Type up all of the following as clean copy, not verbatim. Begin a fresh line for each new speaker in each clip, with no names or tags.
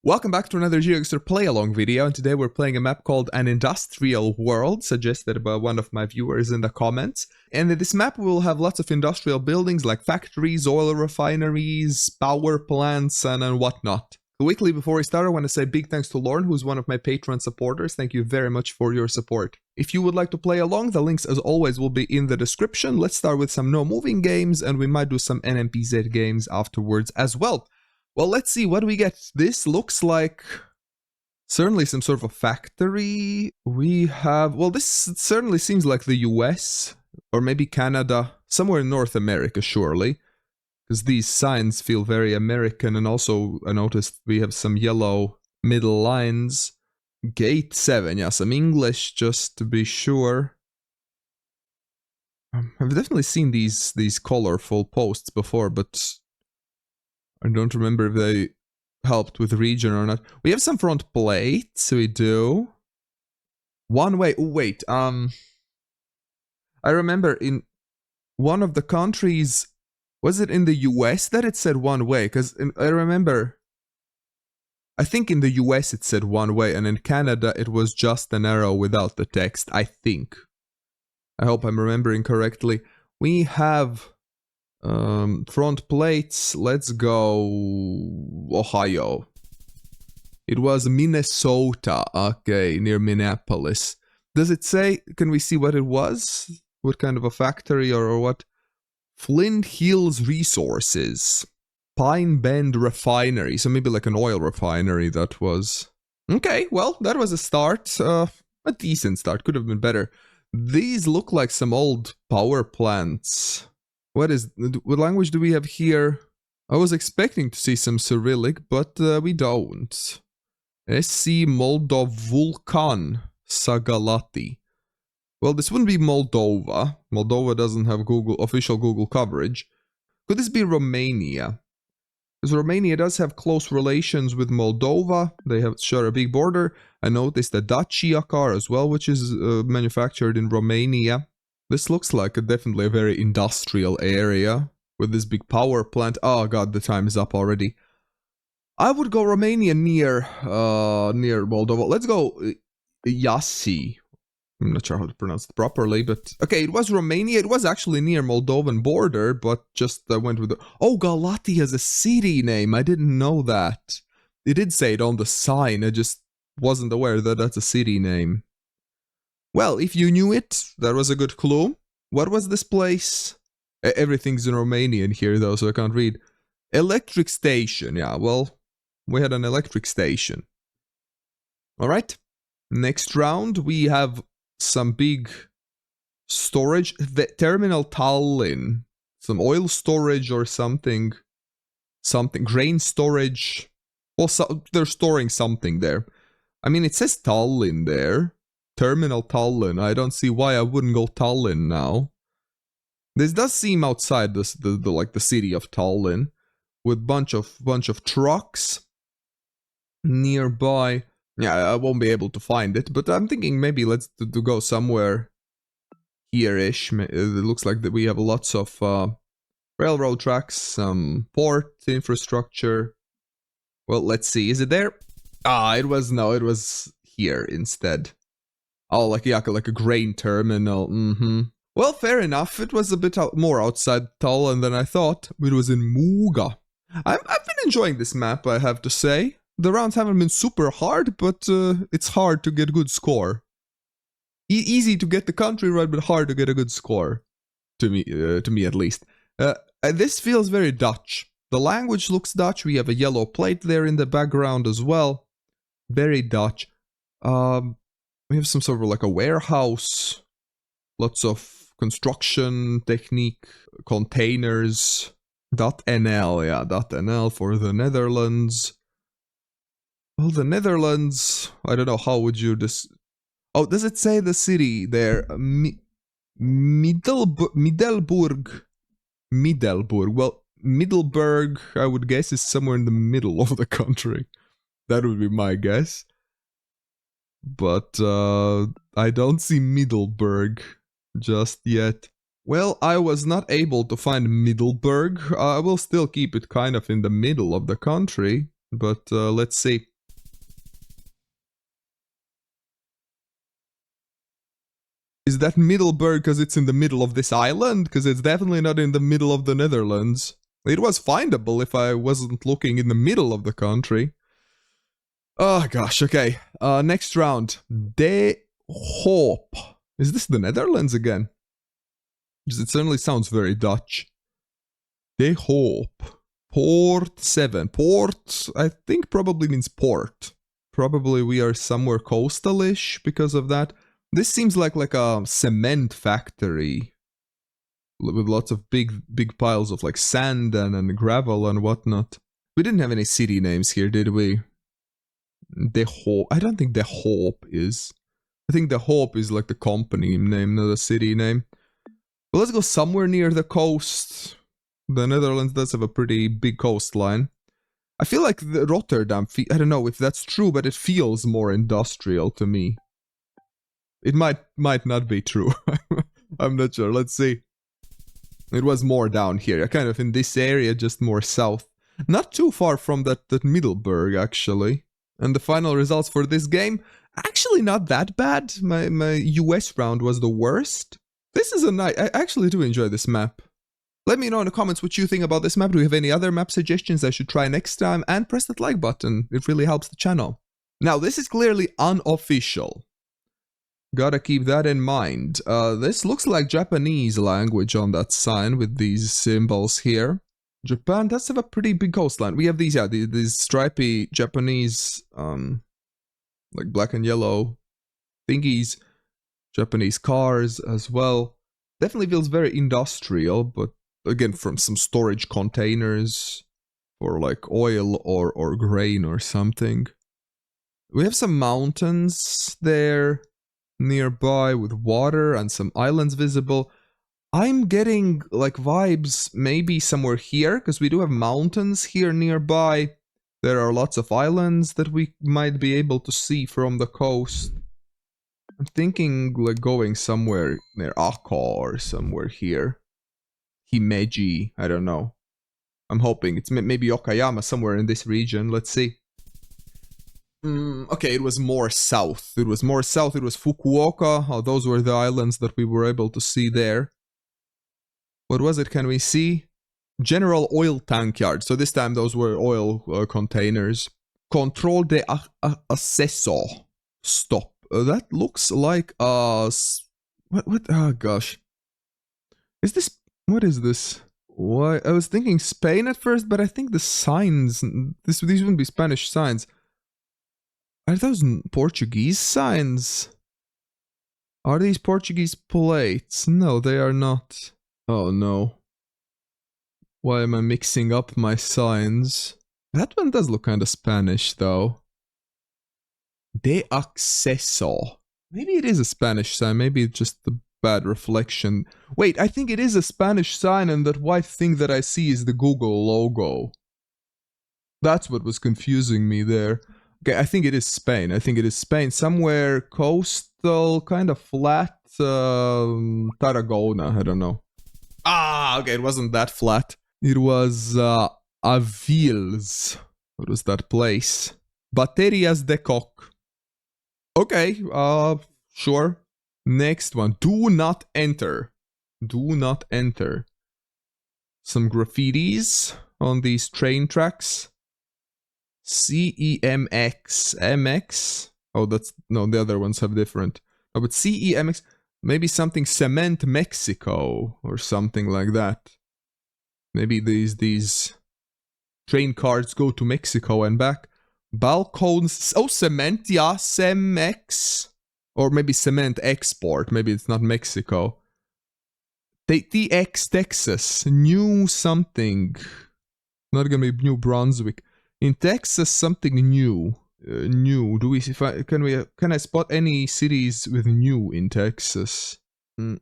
Welcome back to another GeoGuessr play-along video, and today we're playing a map called An Industrial World, suggested by one of my viewers in the comments. And in this map we will have lots of industrial buildings like factories, oil refineries, power plants, and whatnot. Quickly before we start, I want to say big thanks to Lauren, who's one of my Patreon supporters. Thank you very much for your support. If you would like to play along, the links as always will be in the description. Let's start with some no-moving games, and we might do some NMPZ games afterwards as well. Well, let's see what we get. This looks like certainly some sort of a factory. We have, well, this certainly seems like the US or maybe Canada, somewhere in North America, surely, because these signs feel very American. And also I noticed we have some yellow middle lines. Gate 7, yeah, some English just to be sure. I've definitely seen these colorful posts before, but I don't remember if they helped with region or not. We have some front plates, we do. One way, oh wait, I remember in one of the countries, was it in the US that it said one way? Because I remember, I think in the US it said one way, and in Canada it was just an arrow without the text, I think. I hope I'm remembering correctly. We have front plates. Let's go Ohio. It was Minnesota. Okay, near Minneapolis. Does it say, can we see what it was? What kind of a factory or what? Flint Hills Resources. Pine Bend Refinery. So maybe like an oil refinery that was. Okay, well, that was a start. A decent start. Could have been better. These look like some old power plants. What language do we have here? I was expecting to see some Cyrillic, but we don't. SC Moldovulkan Sagalati. Well, this wouldn't be Moldova. Moldova doesn't have official Google coverage. Could this be Romania? Because Romania does have close relations with Moldova. They share a big border. I noticed the Dacia car as well, which is manufactured in Romania. This looks like definitely a very industrial area with this big power plant. Oh god, the time is up already. I would go Romania near Moldova. Let's go Yassi. I'm not sure how to pronounce it properly, but okay, it was Romania. It was actually near Moldovan border, but just went with the... Oh, Galati has a city name. I didn't know that. It did say it on the sign. I just wasn't aware that that's a city name. Well, if you knew it, that was a good clue. What was this place? Everything's in Romanian here, though, so I can't read. Electric station. Yeah, well, we had an electric station. Alright. Next round, we have some big storage. The Terminal Tallinn. Some oil storage or something. Grain storage. Well, so they're storing something there. I mean, it says Tallinn there. Terminal Tallinn. I don't see why I wouldn't go Tallinn now. This does seem outside the city of Tallinn, with bunch of trucks nearby. Yeah, I won't be able to find it, but I'm thinking maybe let's go somewhere here-ish. It looks like that we have lots of railroad tracks, some port infrastructure. Well, let's see. Is it there? Ah, it was here instead. Oh, like a grain terminal. Well, fair enough. It was a bit more outside Tallinn than I thought. It was in Muuga. I've been enjoying this map, I have to say. The rounds haven't been super hard, but it's hard to get a good score. Easy to get the country right, but hard to get a good score. To me at least. This feels very Dutch. The language looks Dutch. We have a yellow plate there in the background as well. Very Dutch. We have some sort of like a warehouse. Lots of construction technique, containers. .nl, yeah, .nl for the Netherlands. Well, the Netherlands, I don't know, how would you Oh, does it say the city there? Middelburg. Well, Middelburg, I would guess, is somewhere in the middle of the country. That would be my guess. But I don't see Middelburg just yet. Well, I was not able to find Middelburg. I will still keep it kind of in the middle of the country, but let's see. Is that Middelburg because it's in the middle of this island? Because it's definitely not in the middle of the Netherlands. It was findable if I wasn't looking in the middle of the country. Oh gosh, okay. Next round. De Hoop. Is this the Netherlands again? Because it certainly sounds very Dutch. De Hoop. Port 7. Port, I think probably means port. Probably we are somewhere coastal-ish because of that. This seems like a cement factory with lots of big piles of like sand and gravel and whatnot. We didn't have any city names here, did we? De Hoop. I don't think De Hoop is. I think De Hoop is like the company name, not a city name. But let's go somewhere near the coast. The Netherlands does have a pretty big coastline. I feel like the Rotterdam, I don't know if that's true, but it feels more industrial to me. It might not be true. I'm not sure. Let's see. It was more down here, kind of in this area, just more south. Not too far from that Middelburg, actually. And the final results for this game, actually not that bad. My US round was the worst. This is a nice... I actually do enjoy this map. Let me know in the comments what you think about this map. Do you have any other map suggestions I should try next time? And press that like button. It really helps the channel. Now, this is clearly unofficial. Gotta keep that in mind. This looks like Japanese language on that sign with these symbols here. Japan does have a pretty big coastline. We have these, yeah, these stripy Japanese, like black and yellow thingies. Japanese cars as well. Definitely feels very industrial, but again, from some storage containers for like oil or grain or something. We have some mountains there nearby with water and some islands visible. I'm getting like vibes maybe somewhere here, because we do have mountains here nearby. There are lots of islands that we might be able to see from the coast. I'm thinking like going somewhere near Akka or somewhere here. Himeji, I don't know. I'm hoping it's maybe Okayama, somewhere in this region. Let's see. Okay, it was more south. It was more south. It was Fukuoka. Oh, those were the islands that we were able to see there. What was it? Can we see? General Oil Tank Yard. So this time those were oil containers. Control de acceso. Stop. That looks like what? Oh gosh. Is this? What is this? Why? I was thinking Spain at first, but I think the signs. These wouldn't be Spanish signs. Are those Portuguese signs? Are these Portuguese plates? No, they are not. Oh no. Why am I mixing up my signs? That one does look kind of Spanish though. De acceso. Maybe it is a Spanish sign. Maybe it's just the bad reflection. Wait, I think it is a Spanish sign, and that white thing that I see is the Google logo. That's what was confusing me there. Okay, I think it is Spain. I think it is Spain. Somewhere coastal, kind of flat. Tarragona, I don't know. Ah, okay, it wasn't that flat. It was Avils. What was that place? Baterias de Coq. Okay, sure. Next one. Do not enter. Do not enter. Some graffitis on these train tracks. CEMX. MX? Oh, that's... No, the other ones have different. Oh, but CEMX... Maybe something Cement Mexico or something like that. Maybe these train cards go to Mexico and back. Balcones... Oh, Cement, yeah, Cemex. Or maybe Cement Export. Maybe it's not Mexico. TX Texas. New something. Not gonna be New Brunswick. In Texas, something new. New. Do we? Can I spot any cities with new in Texas? I'm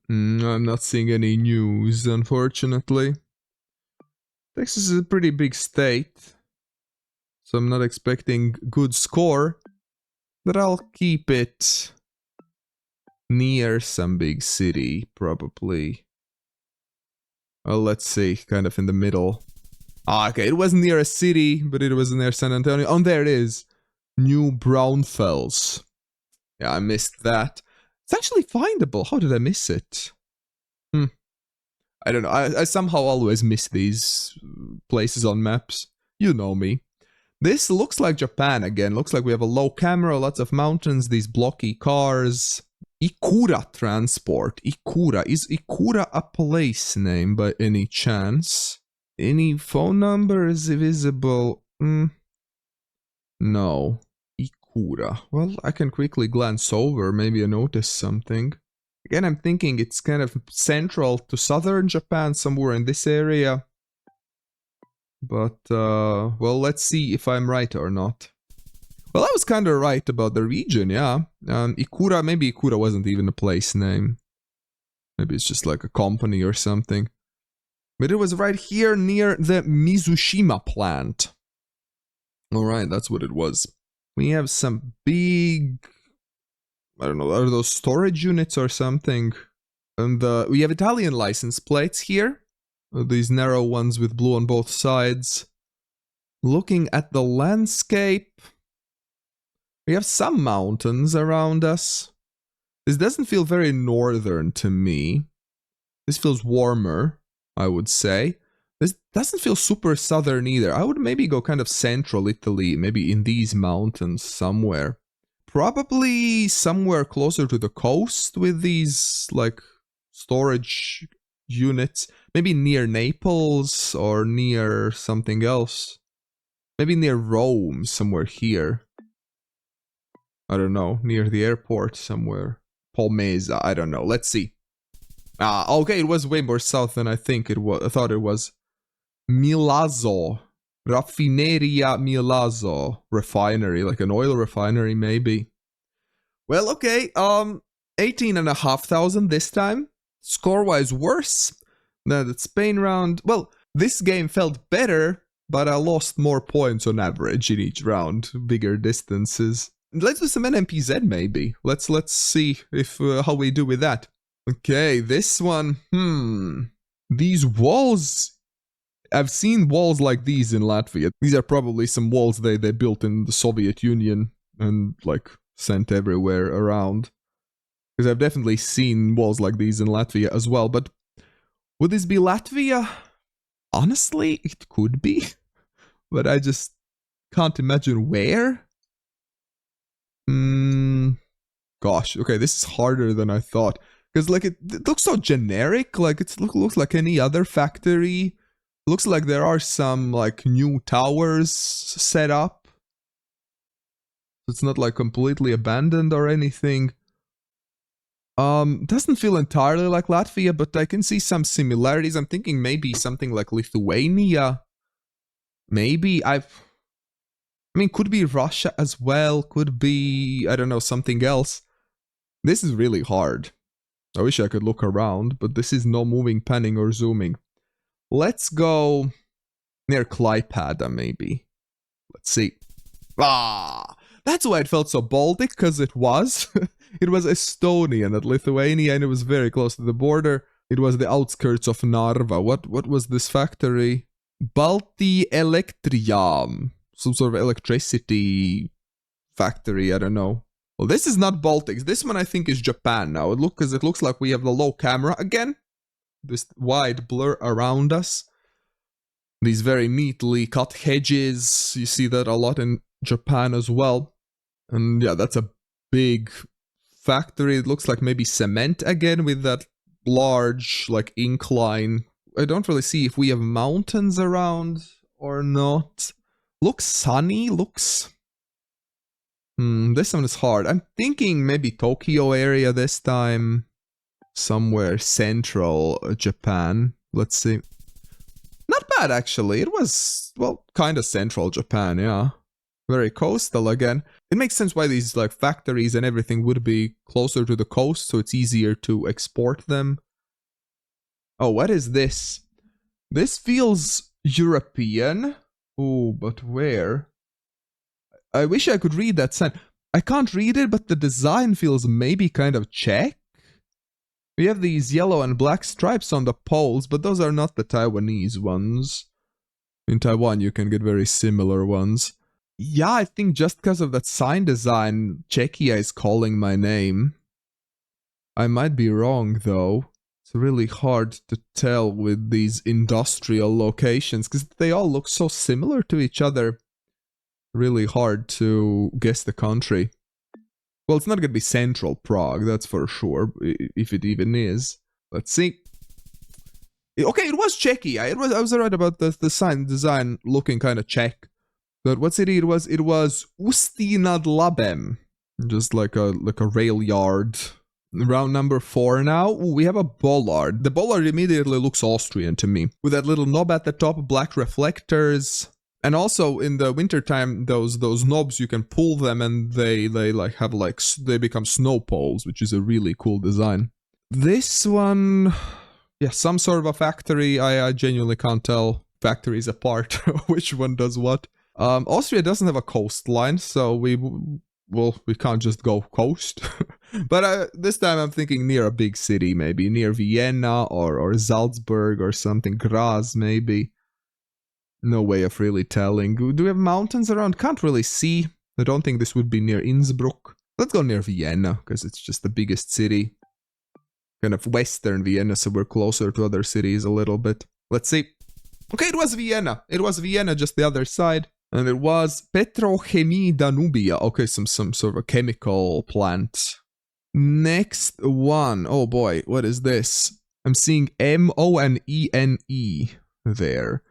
not seeing any news, unfortunately. Texas is a pretty big state, so I'm not expecting good score, but I'll keep it near some big city, probably. Well, let's see, kind of in the middle. Ah, okay, it wasn't near a city, but it was near San Antonio. Oh, there it is. New Braunfels. Yeah, I missed that. It's actually findable. How did I miss it? I don't know. I somehow always miss these places on maps. You know me. This looks like Japan again. Looks like we have a low camera, lots of mountains, these blocky cars. Ikura Transport. Ikura. Is Ikura a place name by any chance? Any phone number is visible? No. Ikura. Well, I can quickly glance over. Maybe I notice something. Again, I'm thinking it's kind of central to southern Japan, somewhere in this area. But, well, let's see if I'm right or not. Well, I was kind of right about the region, yeah. Ikura, maybe Ikura wasn't even a place name. Maybe it's just like a company or something. But it was right here near the Mizushima plant. Alright, that's what it was. We have some big... I don't know, are those storage units or something? And we have Italian license plates here. These narrow ones with blue on both sides. Looking at the landscape, we have some mountains around us. This doesn't feel very northern to me. This feels warmer, I would say. This doesn't feel super southern either. I would maybe go kind of central Italy, maybe in these mountains somewhere. Probably somewhere closer to the coast with these, like, storage units. Maybe near Naples or near something else. Maybe near Rome, somewhere here. I don't know, near the airport somewhere. Pomesa, I don't know. Let's see. Ah, okay, it was way more south than I think it was. I thought it was. Milazzo. Raffineria Milazzo. Refinery, like an oil refinery, maybe. Well, okay, 18,500 this time. Score-wise worse than the Spain round. Well, this game felt better, but I lost more points on average in each round. Bigger distances. Let's do some NMPZ maybe. Let's see if how we do with that. Okay, this one. These walls. I've seen walls like these in Latvia. These are probably some walls they built in the Soviet Union and like sent everywhere around. Because I've definitely seen walls like these in Latvia as well. But would this be Latvia? Honestly, it could be. But I just can't imagine where. Gosh, okay, this is harder than I thought. Because like it looks so generic. Like it looks like any other factory. Looks like there are some like new towers set up. It's not like completely abandoned or anything. Doesn't feel entirely like Latvia, but I can see some similarities. I'm thinking maybe something like Lithuania. Maybe I mean, could be Russia as well. Could be, I don't know, something else. This is really hard. I wish I could look around, but this is no moving, panning, or zooming. Let's go near Klaipėda, maybe. Let's see. Ah, that's why it felt so Baltic, because it was. It was Estonian at Lithuania, and it was very close to the border. It was the outskirts of Narva. What was this factory? Balti Elektriam. Some sort of electricity factory, I don't know. Well, this is not Baltics. This one I think is Japan now. Because it looks like we have the low camera again. This wide blur around us. These very neatly cut hedges. You see that a lot in Japan as well. And yeah, that's a big factory. It looks like maybe cement again with that large like incline. I don't really see if we have mountains around or not. Looks sunny, looks... this one is hard. I'm thinking maybe Tokyo area this time. Somewhere central Japan. Let's see. Not bad, actually. It was, well, kind of central Japan, yeah. Very coastal again. It makes sense why these like factories and everything would be closer to the coast, so it's easier to export them. Oh, what is this? This feels European. Oh, but where? I wish I could read that sign. I can't read it, but the design feels maybe kind of Czech. We have these yellow and black stripes on the poles, but those are not the Taiwanese ones. In Taiwan, you can get very similar ones. Yeah, I think just because of that sign design, Czechia is calling my name. I might be wrong though. It's really hard to tell with these industrial locations because they all look so similar to each other. Really hard to guess the country. Well, it's not going to be Central Prague, that's for sure, if it even is. Let's see. Okay, it was Czechia. I was right about the design looking kind of Czech. But what city it was? It was Ústí nad Labem. Just like a rail yard. Round number 4 now. Ooh, we have a bollard. The bollard immediately looks Austrian to me. With that little knob at the top, black reflectors. And also in the wintertime, those knobs, you can pull them and they become snow poles, which is a really cool design. This one, yeah, some sort of a factory. I genuinely can't tell factories apart, which one does what. Austria doesn't have a coastline, so we can't just go coast. But this time I'm thinking near a big city, maybe near Vienna or Salzburg or something. Graz, maybe. No way of really telling. Do we have mountains around? Can't really see. I don't think this would be near Innsbruck. Let's go near Vienna, because it's just the biggest city. Kind of western Vienna, so we're closer to other cities a little bit. Let's see. Okay, it was Vienna. It was Vienna, just the other side. And it was Petrochemie Danubia. Okay, some sort of a chemical plant. Next one. Oh boy, what is this? I'm seeing M-O-N-E-N-E there.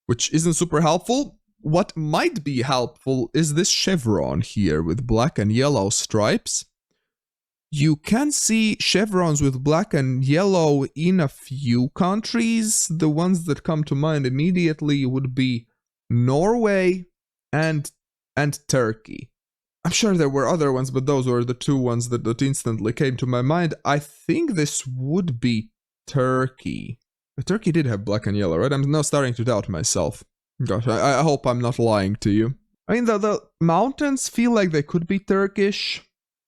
Which isn't super helpful. What might be helpful is this chevron here with black and yellow stripes. You can see chevrons with black and yellow in a few countries. The ones that come to mind immediately would be Norway and Turkey. I'm sure there were other ones, but those were the two ones that instantly came to my mind. I think this would be Turkey. But Turkey did have black and yellow, right? I'm now starting to doubt myself. Gosh, I hope I'm not lying to you. I mean, the mountains feel like they could be Turkish.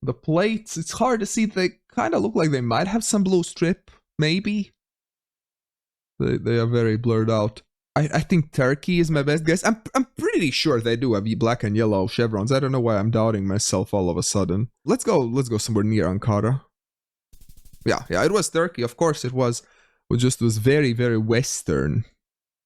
The plates, it's hard to see. They kind of look like they might have some blue strip, maybe. They are very blurred out. I think Turkey is my best guess. I'm pretty sure they do have black and yellow chevrons. I don't know why I'm doubting myself all of a sudden. Let's go somewhere near Ankara. Yeah, it was Turkey. Of course it was. It just was very, very western,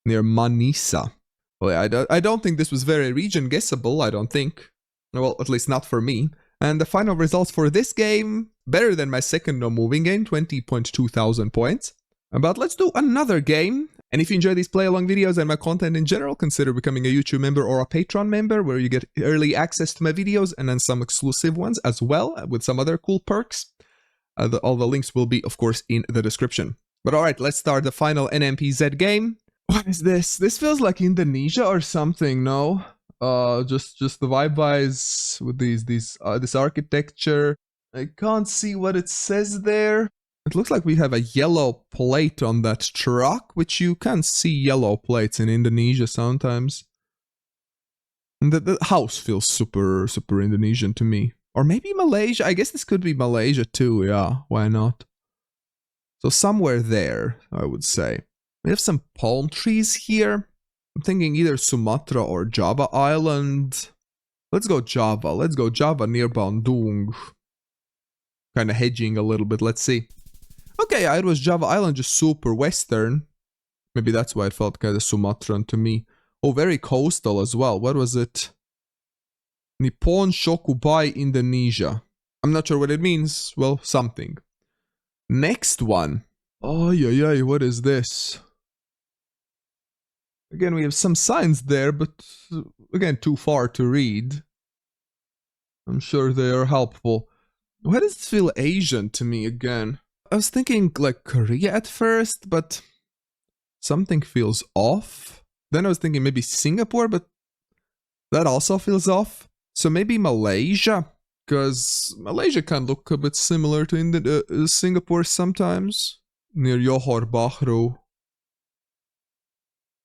near Manisa. Well, yeah, I don't think this was very region guessable, I don't think. Well, at least not for me. And the final results for this game, better than my second no moving game, 20.2 thousand points. But let's do another game. And if you enjoy these play-along videos and my content in general, consider becoming a YouTube member or a Patreon member, where you get early access to my videos and then some exclusive ones as well, with some other cool perks. All the links will be, of course, in the description. But alright, let's start the final NMPZ game. What is this? This feels like Indonesia or something, no? Just the vibe-wise with this architecture. I can't see what it says there. It looks like we have a yellow plate on that truck, which you can see yellow plates in Indonesia sometimes. And the house feels super Indonesian to me. Or maybe Malaysia. I guess this could be Malaysia too, yeah. Why not? So somewhere there, I would say. We have some palm trees here. I'm thinking either Sumatra or Java Island. Let's go Java. Let's go Java near Bandung. Kind of hedging a little bit. Let's see. Okay, it was Java Island, just super western. Maybe that's why it felt kind of Sumatran to me. Oh, very coastal as well. What was it? Nippon Shokubai Indonesia. I'm not sure what it means. Well, something. Next one. Oh, yeah, what is this? Again, we have some signs there, but again, too far to read. I'm sure they are helpful. Why does this feel Asian to me again? I was thinking like Korea at first, but something feels off. Then I was thinking maybe Singapore, but that also feels off. So maybe Malaysia? Because Malaysia can look a bit similar to Singapore sometimes. Near Johor Bahru.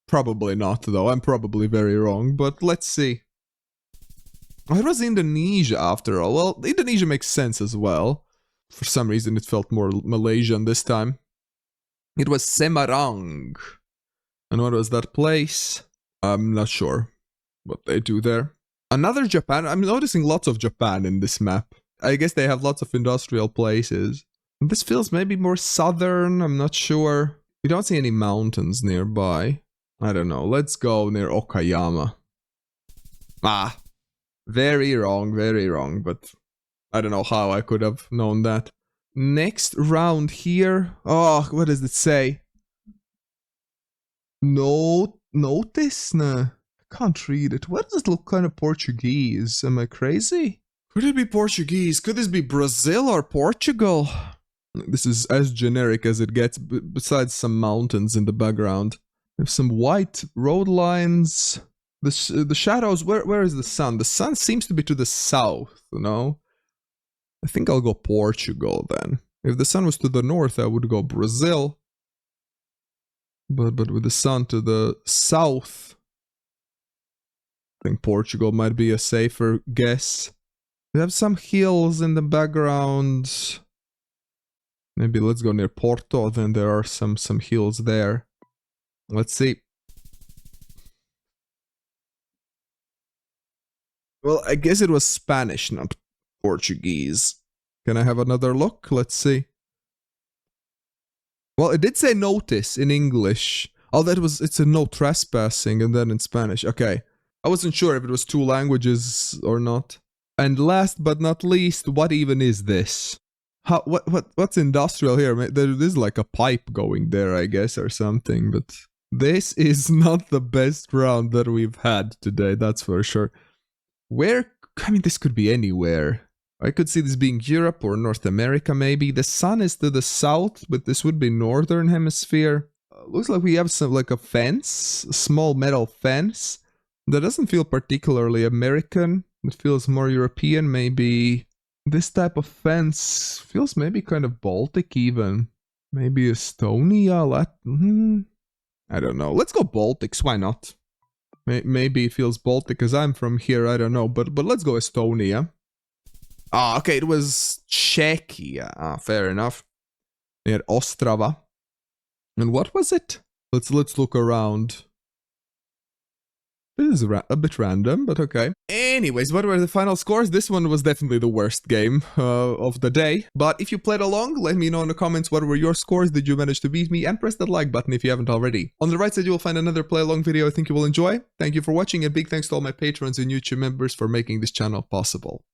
Probably not though, I'm probably very wrong, but let's see. Oh, it was Indonesia after all. Well, Indonesia makes sense as well. For some reason it felt more Malaysian this time. It was Semarang. And what was that place? I'm not sure what they do there. Another Japan. I'm noticing lots of Japan in this map. I guess they have lots of industrial places. This feels maybe more southern, I'm not sure. We don't see any mountains nearby. I don't know, let's go near Okayama. Ah, very wrong, but I don't know how I could have known that. Next round here. Oh, what does it say? No, notice? Nah, I can't read it. Why does it look kind of Portuguese? Am I crazy? Could it be Portuguese? Could this be Brazil or Portugal? This is as generic as it gets, besides some mountains in the background. There's some white road lines. The shadows, where is the sun? The sun seems to be to the south, you know? I think I'll go Portugal then. If the sun was to the north, I would go Brazil. But with the sun to the south, I think Portugal might be a safer guess. We have some hills in the background. Maybe let's go near Porto, then there are some hills there. Let's see. Well, I guess it was Spanish, not Portuguese. Can I have another look? Let's see. Well, it did say notice in English. Oh, it's a no trespassing, and then in Spanish. Okay. I wasn't sure if it was 2 languages or not. And last but not least, what even is this? What's industrial here? There is like a pipe going there, I guess, or something, but this is not the best round that we've had today, that's for sure. I mean, this could be anywhere. I could see this being Europe or North America, maybe. The sun is to the south, but this would be Northern Hemisphere. Looks like we have like a fence, a small metal fence. That doesn't feel particularly American. It feels more European, maybe. This type of fence feels maybe kind of Baltic even. Maybe Estonia, I don't know. Let's go Baltics, why not? Maybe it feels Baltic because I'm from here, I don't know. But let's go Estonia. Ah, okay, it was Czechia. Ah, fair enough. Near Ostrava. And what was it? Let's look around. This is a bit random, but okay. Anyways, what were the final scores? This one was definitely the worst game of the day. But if you played along, let me know in the comments what were your scores. Did you manage to beat me? And press that like button if you haven't already. On the right side, you will find another play along video I think you will enjoy. Thank you for watching, and big thanks to all my patrons and YouTube members for making this channel possible.